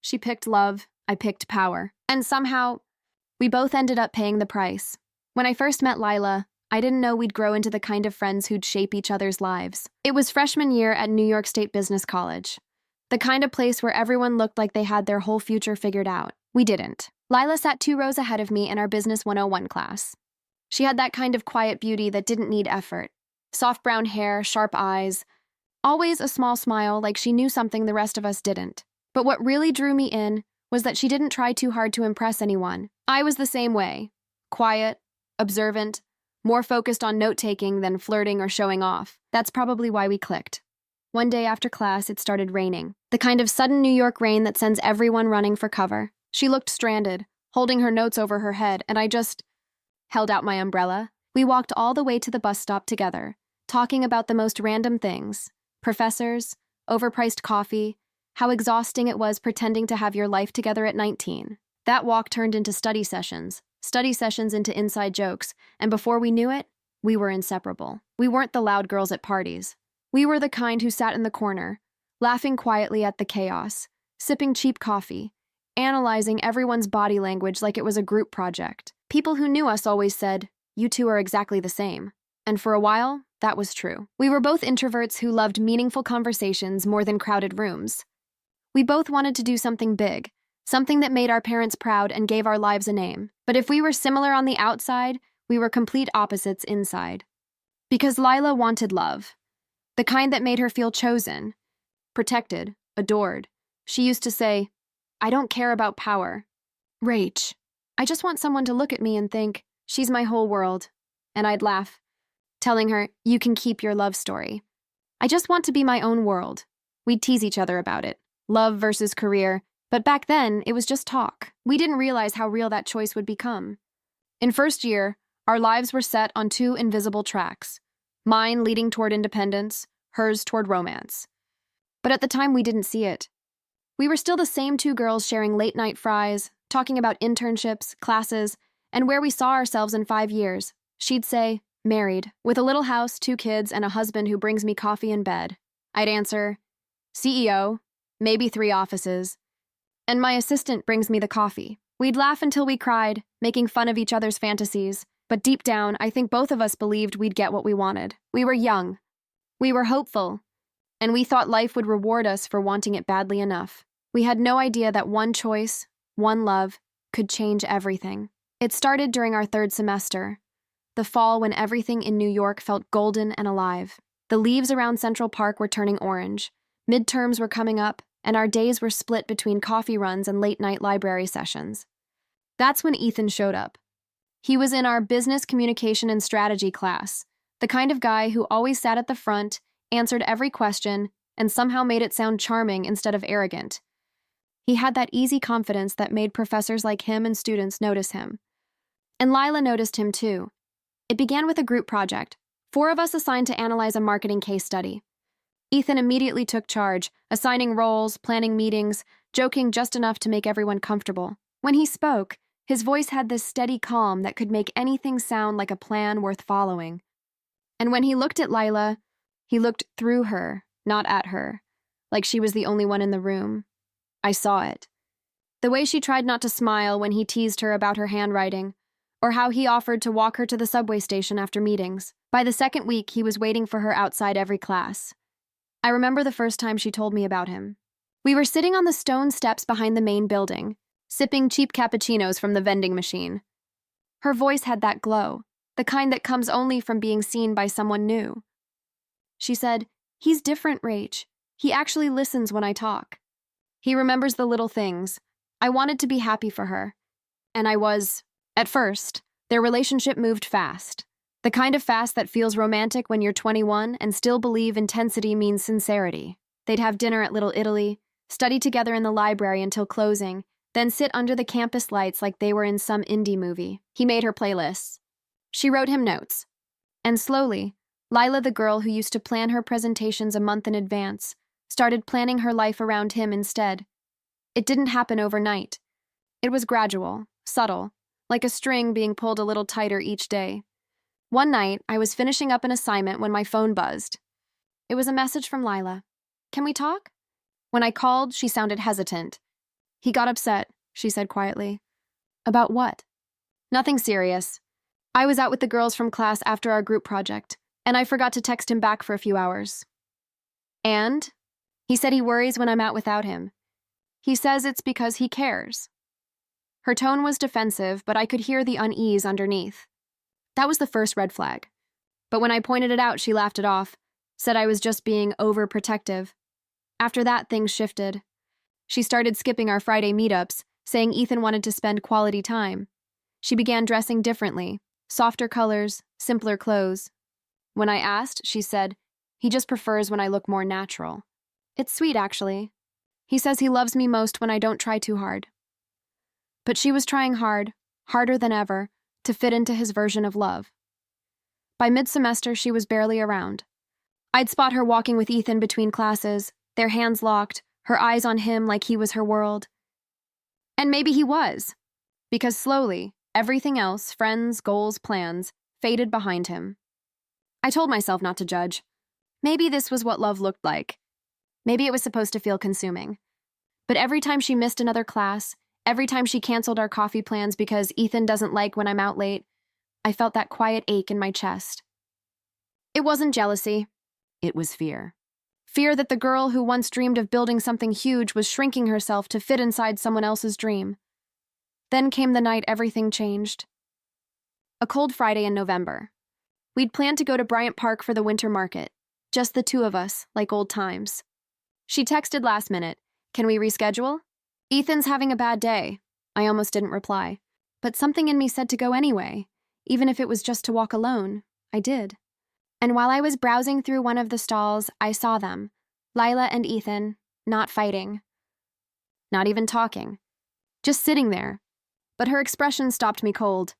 She picked love, I picked power. And somehow, we both ended up paying the price. When I first met Lila, I didn't know we'd grow into the kind of friends who'd shape each other's lives. It was freshman year at New York State Business College, the kind of place where everyone looked like they had their whole future figured out. We didn't. Lila sat 2 rows ahead of me in our Business 101 class. She had that kind of quiet beauty that didn't need effort. Soft brown hair, sharp eyes, always a small smile like she knew something the rest of us didn't. But what really drew me in was that she didn't try too hard to impress anyone. I was the same way. Quiet, observant, more focused on note-taking than flirting or showing off. That's probably why we clicked. One day after class, it started raining. The kind of sudden New York rain that sends everyone running for cover. She looked stranded, holding her notes over her head, and I just held out my umbrella. We walked all the way to the bus stop together, talking about the most random things. Professors, overpriced coffee, how exhausting it was pretending to have your life together at 19. That walk turned into study sessions into inside jokes, and before we knew it, we were inseparable. We weren't the loud girls at parties. We were the kind who sat in the corner, laughing quietly at the chaos, sipping cheap coffee, analyzing everyone's body language like it was a group project. People who knew us always said, "You two are exactly the same." And for a while, that was true. We were both introverts who loved meaningful conversations more than crowded rooms. We both wanted to do something big, something that made our parents proud and gave our lives a name. But if we were similar on the outside, we were complete opposites inside. Because Lila wanted love, the kind that made her feel chosen, protected, adored. She used to say, "I don't care about power. Rach, I just want someone to look at me and think, she's my whole world." And I'd laugh, telling her, "You can keep your love story. I just want to be my own world." We'd tease each other about it. Love versus career. But back then, it was just talk. We didn't realize how real that choice would become. In first year, our lives were set on 2 invisible tracks. Mine leading toward independence, hers toward romance. But at the time, we didn't see it. We were still the same 2 girls sharing late-night fries, talking about internships, classes, and where we saw ourselves in 5 years. She'd say, "Married, with a little house, 2 kids, and a husband who brings me coffee in bed." I'd answer, "CEO, maybe 3 offices. And my assistant brings me the coffee." We'd laugh until we cried, making fun of each other's fantasies. But deep down, I think both of us believed we'd get what we wanted. We were young. We were hopeful. And we thought life would reward us for wanting it badly enough. We had no idea that one choice, one love, could change everything. It started during our 3rd semester, the fall when everything in New York felt golden and alive. The leaves around Central Park were turning orange, midterms were coming up, and our days were split between coffee runs and late-night library sessions. That's when Ethan showed up. He was in our business communication and strategy class, the kind of guy who always sat at the front, answered every question, and somehow made it sound charming instead of arrogant. He had that easy confidence that made professors like him and students notice him. And Lila noticed him too. It began with a group project, 4 of us assigned to analyze a marketing case study. Ethan immediately took charge, assigning roles, planning meetings, joking just enough to make everyone comfortable. When he spoke, his voice had this steady calm that could make anything sound like a plan worth following. And when he looked at Lila, he looked through her, not at her, like she was the only one in the room. I saw it. The way she tried not to smile when he teased her about her handwriting, or how he offered to walk her to the subway station after meetings. By the 2nd week, he was waiting for her outside every class. I remember the first time she told me about him. We were sitting on the stone steps behind the main building, sipping cheap cappuccinos from the vending machine. Her voice had that glow, the kind that comes only from being seen by someone new. She said, "He's different, Rach. He actually listens when I talk. He remembers the little things." I wanted to be happy for her. And I was. At first, their relationship moved fast. The kind of fast that feels romantic when you're 21 and still believe intensity means sincerity. They'd have dinner at Little Italy, study together in the library until closing, then sit under the campus lights like they were in some indie movie. He made her playlists. She wrote him notes. And slowly, Lila, the girl who used to plan her presentations a month in advance, started planning her life around him instead. It didn't happen overnight. It was gradual, subtle, like a string being pulled a little tighter each day. One night, I was finishing up an assignment when my phone buzzed. It was a message from Lila. "Can we talk?" When I called, she sounded hesitant. He got upset, she said quietly. About what? Nothing serious. I was out with the girls from class after our group project, and I forgot to text him back for a few hours. And? He said he worries when I'm out without him. He says it's because he cares. Her tone was defensive, but I could hear the unease underneath. That was the first red flag. But when I pointed it out, she laughed it off, said I was just being overprotective. After that, things shifted. She started skipping our Friday meetups, saying Ethan wanted to spend quality time. She began dressing differently, softer colors, simpler clothes. When I asked, she said, he just prefers when I look more natural. It's sweet, actually. He says he loves me most when I don't try too hard. But she was trying hard, harder than ever, to fit into his version of love. By mid-semester, she was barely around. I'd spot her walking with Ethan between classes, their hands locked, her eyes on him like he was her world. And maybe he was, because slowly, everything else, friends, goals, plans, faded behind him. I told myself not to judge. Maybe this was what love looked like. Maybe it was supposed to feel consuming. But every time she missed another class, every time she canceled our coffee plans because Ethan doesn't like when I'm out late, I felt that quiet ache in my chest. It wasn't jealousy. It was fear. Fear that the girl who once dreamed of building something huge was shrinking herself to fit inside someone else's dream. Then came the night everything changed. A cold Friday in November. We'd planned to go to Bryant Park for the winter market. Just the two of us, like old times. She texted last minute, "Can we reschedule?" "Ethan's having a bad day." I almost didn't reply. But something in me said to go anyway. Even if it was just to walk alone, I did. And while I was browsing through one of the stalls, I saw them, Lila and Ethan, not fighting. Not even talking. Just sitting there. But her expression stopped me cold.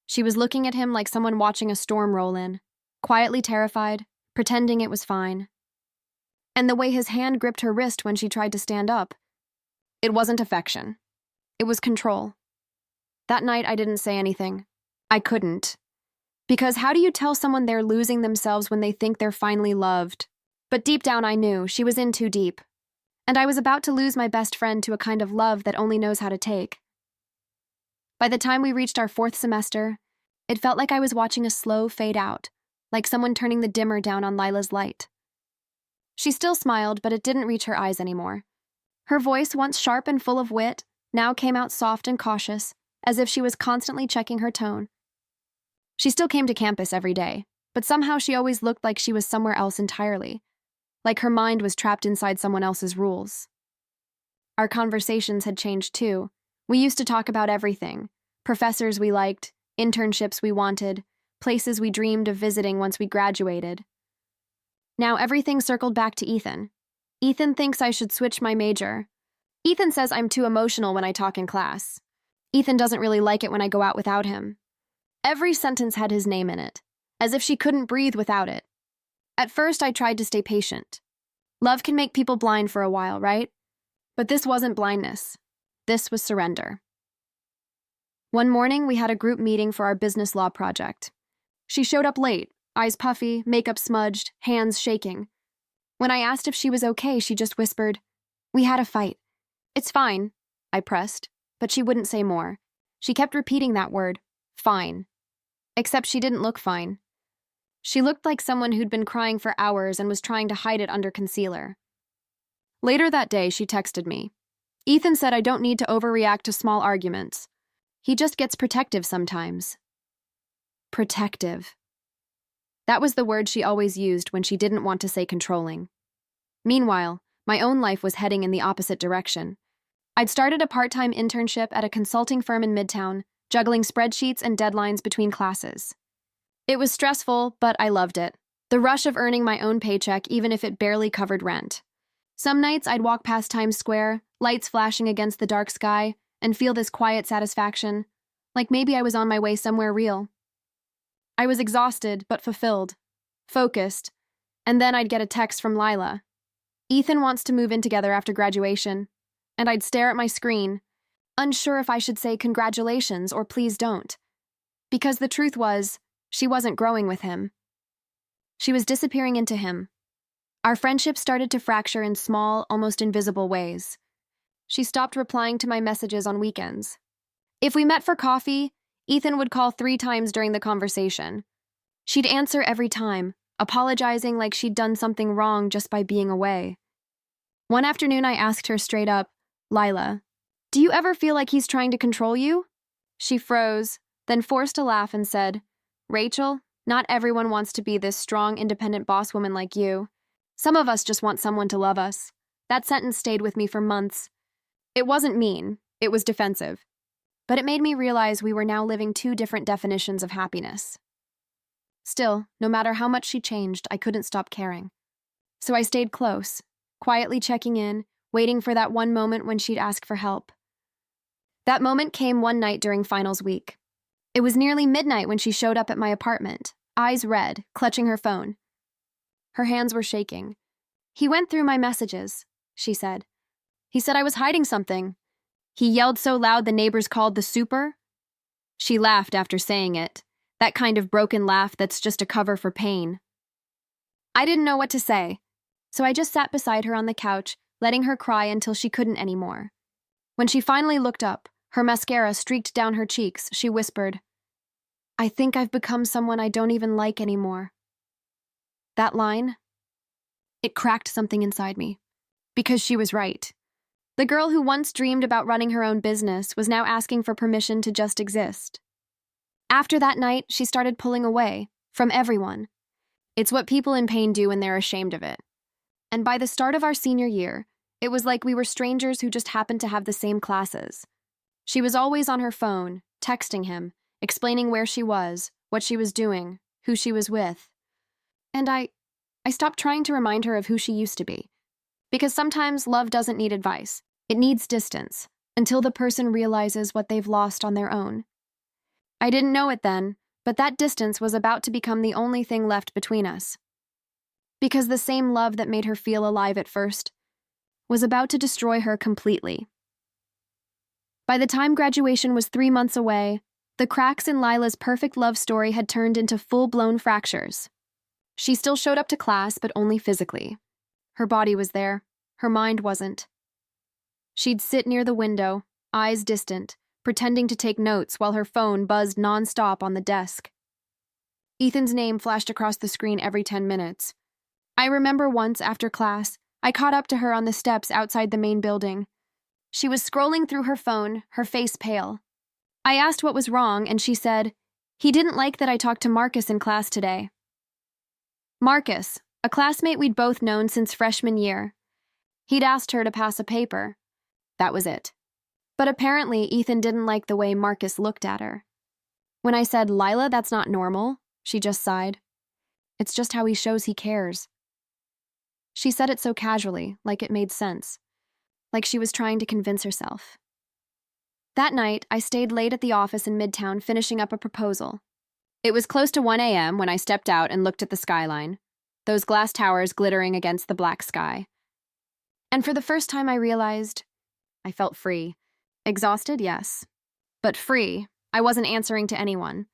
She was looking at him like someone watching a storm roll in, quietly terrified, pretending it was fine. And the way his hand gripped her wrist when she tried to stand up. It wasn't affection. It was control. That night, I didn't say anything. I couldn't. Because how do you tell someone they're losing themselves when they think they're finally loved? But deep down I knew she was in too deep. And I was about to lose my best friend to a kind of love that only knows how to take. By the time we reached our 4th semester, it felt like I was watching a slow fade out, like someone turning the dimmer down on Lila's light. She still smiled, but it didn't reach her eyes anymore. Her voice, once sharp and full of wit, now came out soft and cautious, as if she was constantly checking her tone. She still came to campus every day, but somehow she always looked like she was somewhere else entirely, like her mind was trapped inside someone else's rules. Our conversations had changed too. We used to talk about everything: professors we liked, internships we wanted, places we dreamed of visiting once we graduated. Now everything circled back to Ethan. Ethan thinks I should switch my major. Ethan says I'm too emotional when I talk in class. Ethan doesn't really like it when I go out without him. Every sentence had his name in it, as if she couldn't breathe without it. At first, I tried to stay patient. Love can make people blind for a while, right? But this wasn't blindness. This was surrender. One morning, we had a group meeting for our business law project. She showed up late, eyes puffy, makeup smudged, hands shaking. When I asked if she was okay, she just whispered, "We had a fight." "It's fine," I pressed, but she wouldn't say more. She kept repeating that word, fine. Except she didn't look fine. She looked like someone who'd been crying for hours and was trying to hide it under concealer. Later that day, she texted me. "Ethan said I don't need to overreact to small arguments. He just gets protective sometimes." Protective. That was the word she always used when she didn't want to say controlling. Meanwhile, my own life was heading in the opposite direction. I'd started a part-time internship at a consulting firm in Midtown, juggling spreadsheets and deadlines between classes. It was stressful, but I loved it. The rush of earning my own paycheck, even if it barely covered rent. Some nights I'd walk past Times Square, lights flashing against the dark sky, and feel this quiet satisfaction, like maybe I was on my way somewhere real. I was exhausted, but fulfilled, focused, and then I'd get a text from Lila. "Ethan wants to move in together after graduation," and I'd stare at my screen, unsure if I should say congratulations or please don't. Because the truth was, she wasn't growing with him. She was disappearing into him. Our friendship started to fracture in small, almost invisible ways. She stopped replying to my messages on weekends. If we met for coffee, Ethan would call 3 times during the conversation. She'd answer every time, apologizing like she'd done something wrong just by being away. One afternoon, I asked her straight up, "Lila, do you ever feel like he's trying to control you?" She froze, then forced a laugh and said, "Rachel, not everyone wants to be this strong, independent boss woman like you. Some of us just want someone to love us." That sentence stayed with me for months. It wasn't mean, it was defensive. But it made me realize we were now living 2 different definitions of happiness. Still, no matter how much she changed, I couldn't stop caring. So I stayed close, quietly checking in, waiting for that one moment when she'd ask for help. That moment came one night during finals week. It was nearly midnight when she showed up at my apartment, eyes red, clutching her phone. Her hands were shaking. "He went through my messages," she said. "He said I was hiding something. He yelled so loud the neighbors called the super." She laughed after saying it, that kind of broken laugh that's just a cover for pain. I didn't know what to say, so I just sat beside her on the couch, letting her cry until she couldn't anymore. When she finally looked up, her mascara streaked down her cheeks, she whispered, "I think I've become someone I don't even like anymore." That line, it cracked something inside me. Because she was right. The girl who once dreamed about running her own business was now asking for permission to just exist. After that night, she started pulling away, from everyone. It's what people in pain do when they're ashamed of it. And by the start of our senior year, it was like we were strangers who just happened to have the same classes. She was always on her phone, texting him, explaining where she was, what she was doing, who she was with. And I stopped trying to remind her of who she used to be. Because sometimes love doesn't need advice. It needs distance, until the person realizes what they've lost on their own. I didn't know it then, but that distance was about to become the only thing left between us. Because the same love that made her feel alive at first was about to destroy her completely. By the time graduation was 3 months away, the cracks in Lila's perfect love story had turned into full-blown fractures. She still showed up to class, but only physically. Her body was there, her mind wasn't. She'd sit near the window, eyes distant, pretending to take notes while her phone buzzed nonstop on the desk. Ethan's name flashed across the screen every 10 minutes. I remember once after class, I caught up to her on the steps outside the main building. She was scrolling through her phone, her face pale. I asked what was wrong, and she said, "He didn't like that I talked to Marcus in class today." Marcus, a classmate we'd both known since freshman year. He'd asked her to pass a paper. That was it. But apparently, Ethan didn't like the way Marcus looked at her. When I said, "Lila, that's not normal," she just sighed. "It's just how he shows he cares." She said it so casually, like it made sense. Like she was trying to convince herself. That night, I stayed late at the office in Midtown finishing up a proposal. It was close to 1 a.m. when I stepped out and looked at the skyline, those glass towers glittering against the black sky. And for the first time I realized I felt free. Exhausted, yes. But free. I wasn't answering to anyone.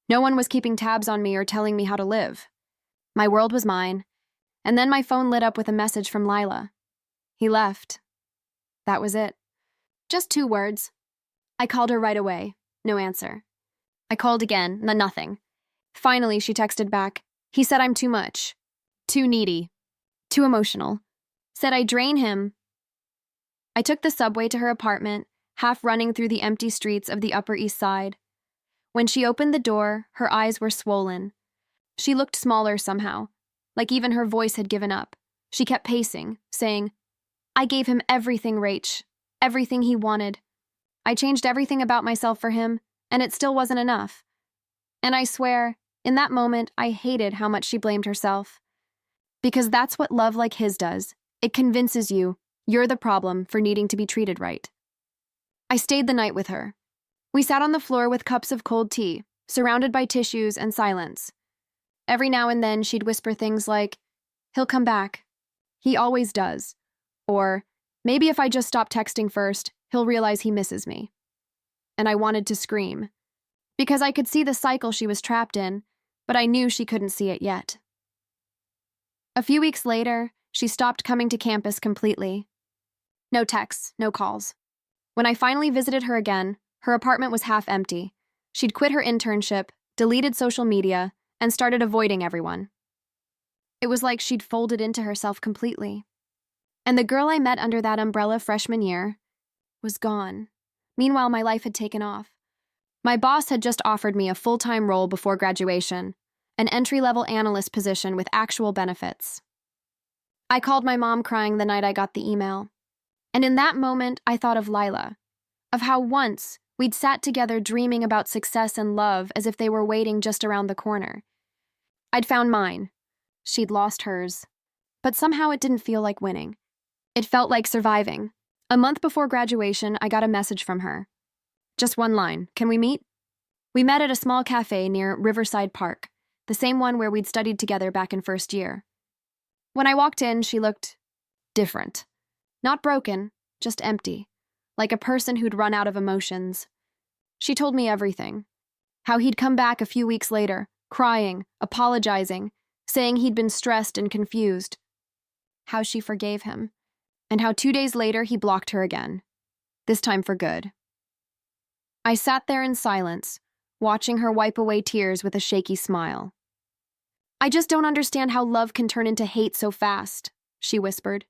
No one was keeping tabs on me or telling me how to live. My world was mine. And then my phone lit up with a message from Lila. He left. That was it. Just 2 words. I called her right away. No answer. I called again, nothing. Finally, she texted back. He said I'm too much. Too needy. Too emotional. Said I drain him. I took the subway to her apartment, half running through the empty streets of the Upper East Side. When she opened the door, her eyes were swollen. She looked smaller somehow, like even her voice had given up. She kept pacing, saying, "I gave him everything, Rach. Everything he wanted. I changed everything about myself for him, and it still wasn't enough." And I swear, in that moment, I hated how much she blamed herself. Because that's what love like his does. It convinces you you're the problem for needing to be treated right. I stayed the night with her. We sat on the floor with cups of cold tea, surrounded by tissues and silence. Every now and then, she'd whisper things like, "He'll come back. He always does." Or, "Maybe if I just stop texting first, he'll realize he misses me." And I wanted to scream. Because I could see the cycle she was trapped in, but I knew she couldn't see it yet. A few weeks later, she stopped coming to campus completely. No texts, no calls. When I finally visited her again, her apartment was half empty. She'd quit her internship, deleted social media, and started avoiding everyone. It was like she'd folded into herself completely. And the girl I met under that umbrella freshman year was gone. Meanwhile, my life had taken off. My boss had just offered me a full-time role before graduation, an entry-level analyst position with actual benefits. I called my mom crying the night I got the email. And in that moment, I thought of Lila, of how once we'd sat together dreaming about success and love as if they were waiting just around the corner. I'd found mine. She'd lost hers. But somehow it didn't feel like winning. It felt like surviving. A month before graduation, I got a message from her. Just one line, "Can we meet?" We met at a small cafe near Riverside Park, the same one where we'd studied together back in first year. When I walked in, she looked different. Not broken, just empty, like a person who'd run out of emotions. She told me everything. How he'd come back a few weeks later, crying, apologizing, saying he'd been stressed and confused. How she forgave him. And how 2 days later he blocked her again. This time for good. I sat there in silence, watching her wipe away tears with a shaky smile. "I just don't understand how love can turn into hate so fast," she whispered.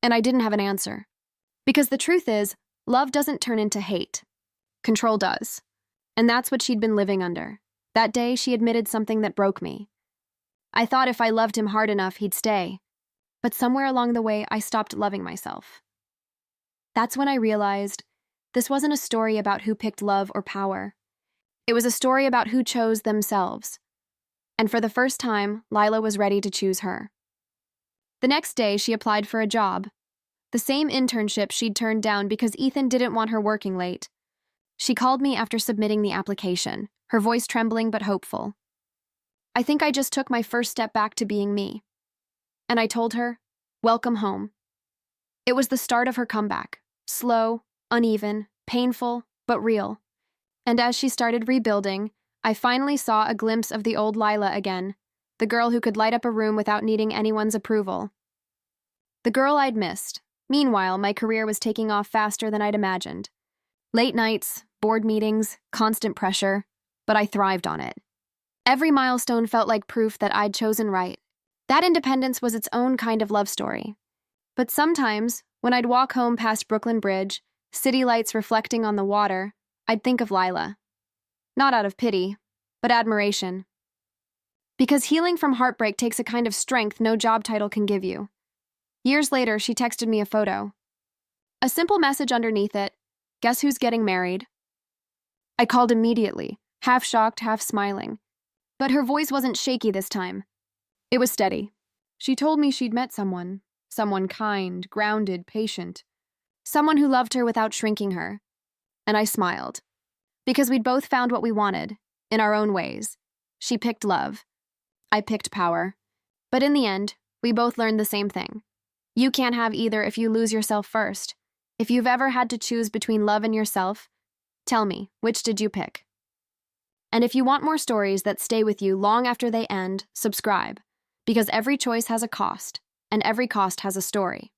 And I didn't have an answer. Because the truth is, love doesn't turn into hate. Control does. And that's what she'd been living under. That day, she admitted something that broke me. I thought if I loved him hard enough, he'd stay. But somewhere along the way, I stopped loving myself. That's when I realized this wasn't a story about who picked love or power. It was a story about who chose themselves. And for the first time, Lila was ready to choose her. The next day, she applied for a job. The same internship she'd turned down because Ethan didn't want her working late. She called me after submitting the application, her voice trembling but hopeful. I think I just took my first step back to being me. And I told her, "Welcome home." It was the start of her comeback. Slow, uneven, painful, but real. And as she started rebuilding, I finally saw a glimpse of the old Lila again, the girl who could light up a room without needing anyone's approval. The girl I'd missed. Meanwhile, my career was taking off faster than I'd imagined. Late nights, board meetings, constant pressure, but I thrived on it. Every milestone felt like proof that I'd chosen right. That independence was its own kind of love story. But sometimes, when I'd walk home past Brooklyn Bridge, city lights reflecting on the water, I'd think of Lila. Not out of pity, but admiration. Because healing from heartbreak takes a kind of strength no job title can give you. Years later, she texted me a photo. A simple message underneath it, "Guess who's getting married?" I called immediately, half shocked, half smiling. But her voice wasn't shaky this time. It was steady. She told me she'd met someone kind, grounded, patient. Someone who loved her without shrinking her. And I smiled. Because we'd both found what we wanted, in our own ways. She picked love. I picked power. But in the end, we both learned the same thing. You can't have either if you lose yourself first. If you've ever had to choose between love and yourself, tell me, which did you pick? And if you want more stories that stay with you long after they end, subscribe. Because every choice has a cost, and every cost has a story.